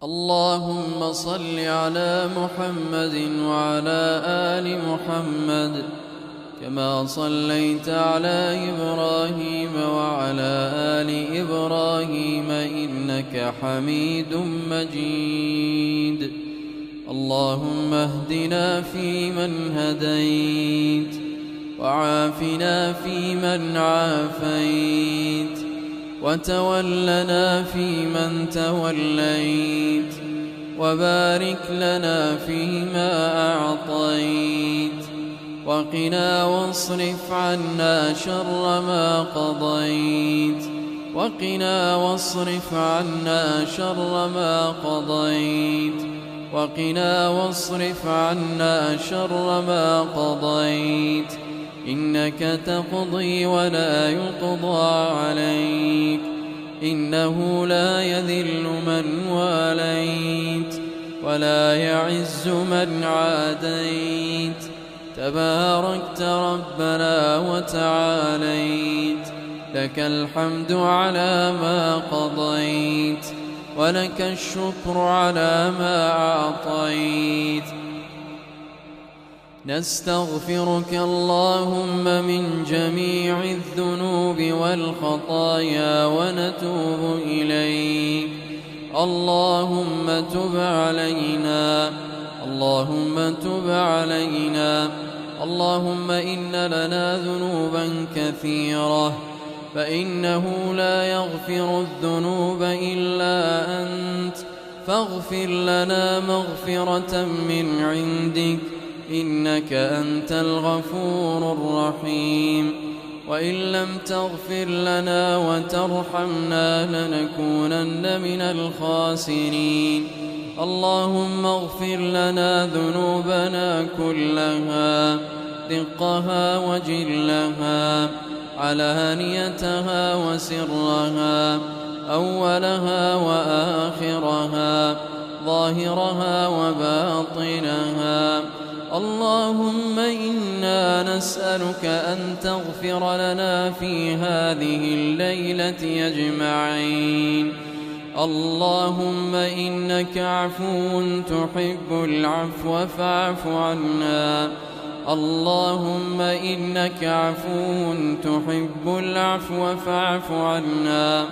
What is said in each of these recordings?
اللهم صل على محمد وعلى آل محمد كما صليت على إبراهيم وعلى آل إبراهيم إنك حميد مجيد. اللهم اهدنا فيمن هديت، وعافنا فيمن عافيت، وتولنا فيمن توليت، وبارك لنا فيما أعطيت، وقنا واصرف عنا شر ما قضيت، وقنا واصرف عنا شر ما قضيت، وقنا واصرف عنا شر ما قضيت، إنك تقضي ولا يقضى عليك، إنه لا يذل من واليت ولا يعز من عاديت، تباركت ربنا وتعاليت، لك الحمد على ما قضيت، ولك الشكر على ما أعطيت. نستغفرك اللهم من جميع الذنوب والخطايا ونتوب إليك. اللهم تب علينا، اللهم تب علينا. اللهم إن لنا ذنوبا كثيرة، فإنه لا يغفر الذنوب إلا أنت، فاغفر لنا مغفرة من عندك، إنك أنت الغفور الرحيم. وإن لم تغفر لنا وترحمنا لنكونن من الخاسرين. اللهم اغفر لنا ذنوبنا كلها، دقها وجلها، علانيتها وسرها، أولها وآخرها، ظاهرها وباطنها. اللهم إنا نسألك أن تغفر لنا في هذه الليلة أجمعين. اللهم إنك عفو تحب العفو فاعف عنا. اللهم إنك عفو تحب العفو فاعف عنا.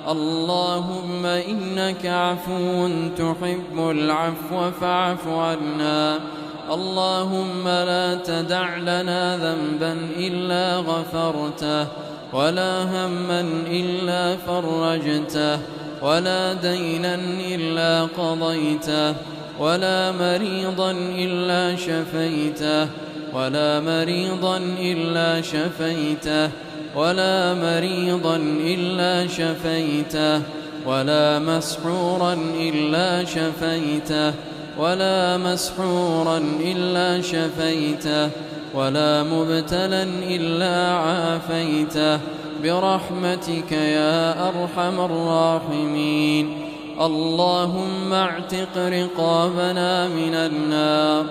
اللهم إنك عفو تحب العفو فاعف عنا. اللهم لا تدع لنا ذنبا إلا غفرته، ولا هما إلا فرجته، ولا دينا إلا قضيته، ولا مريضا إلا شفيته، ولا مريضا إلا شفيته، ولا مريضا إلا شفيته، ولا مسحورا إلا شفيته، ولا مسحورا إلا شفيته، ولا مبتلا إلا عافيته، برحمتك يا أرحم الراحمين. اللهم اعتق رقابنا من النار.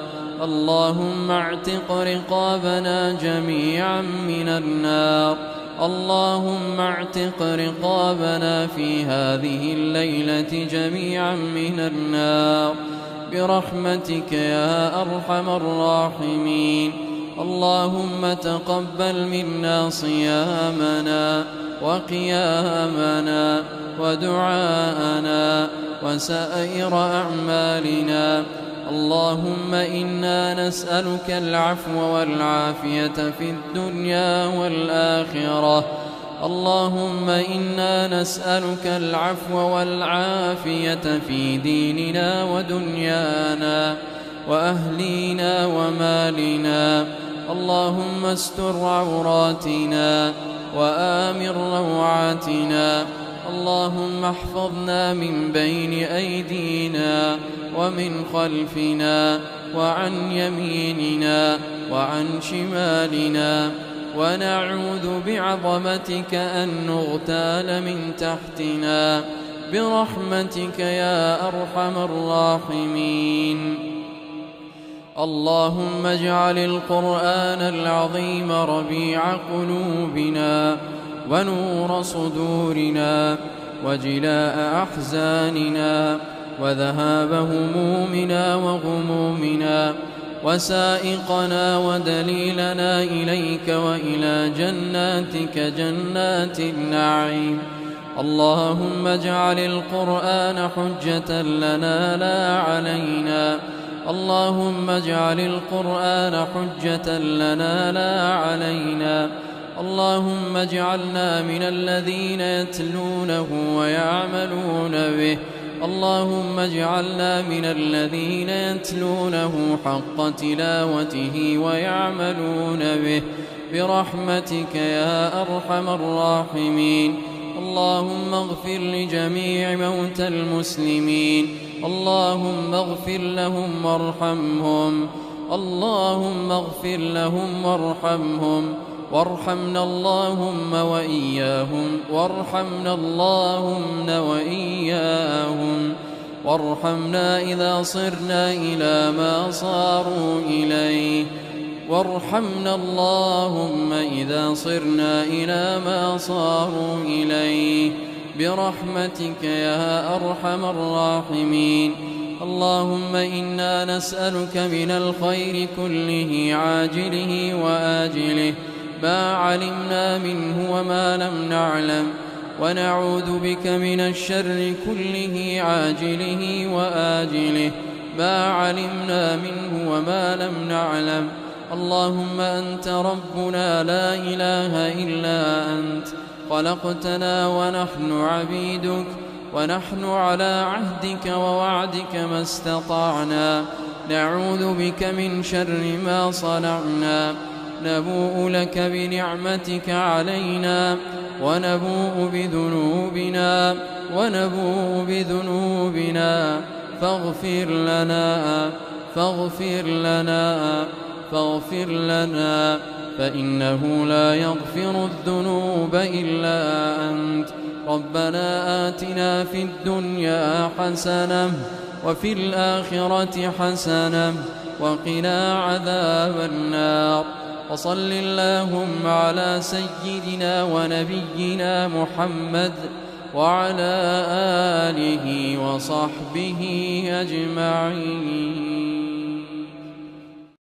اللهم اعتق رقابنا جميعا من النار. اللهم اعتق رقابنا في هذه الليلة جميعا من النار، برحمتك يا أرحم الراحمين. اللهم تقبل منا صيامنا وقيامنا ودعاءنا وسائر أعمالنا. اللهم إنا نسألك العفو والعافية في الدنيا والآخرة. اللهم إنا نسألك العفو والعافية في ديننا ودنيانا وأهلينا ومالنا. اللهم استر عوراتنا وآمن روعاتنا. اللهم احفظنا من بين أيدينا ومن خلفنا وعن يميننا وعن شمالنا، ونعوذ بعظمتك أن نغتال من تحتنا، برحمتك يا أرحم الراحمين. اللهم اجعل القرآن العظيم ربيع قلوبنا ونور صدورنا وجلاء أحزاننا وذهاب همومنا وغمومنا، وسائقنا ودليلنا إليك وإلى جناتك جنات النعيم. اللهم اجعل القرآن حجة لنا لا علينا. اللهم اجعل القرآن حجة لنا لا علينا. اللهم اجعلنا من الذين يتلونه ويعملون به. اللهم اجعلنا من الذين يتلونه حق تلاوته ويعملون به برحمتك يا أرحم الراحمين. اللهم اغفر لجميع موتى المسلمين. اللهم اغفر لهم وارحمهم. اللهم اغفر لهم وارحمهم، وارحمنا اللهم وإياهم، وارحمنا اللهم وإياهم، وارحمنا إذا صرنا إلى ما صاروا إليه، وارحمنا اللهم إذا صرنا إلى ما صاروا إليه برحمتك يا أرحم الراحمين. اللهم إنا نسألك من الخير كله عاجله وآجله ما علمنا منه وما لم نعلم، ونعوذ بك من الشر كله عاجله وآجله ما علمنا منه وما لم نعلم. اللهم أنت ربنا لا إله إلا أنت، خلقتنا ونحن عبيدك، ونحن على عهدك ووعدك ما استطعنا، نعوذ بك من شر ما صنعنا، نبوء لك بنعمتك علينا، ونبوء بذنوبنا فاغفر لنا فإنه لا يغفر الذنوب إلا أنت. ربنا آتنا في الدنيا حسنة وفي الآخرة حسنة وقنا عذاب النار. وصل اللهم على سيدنا ونبينا محمد وعلى آله وصحبه أجمعين.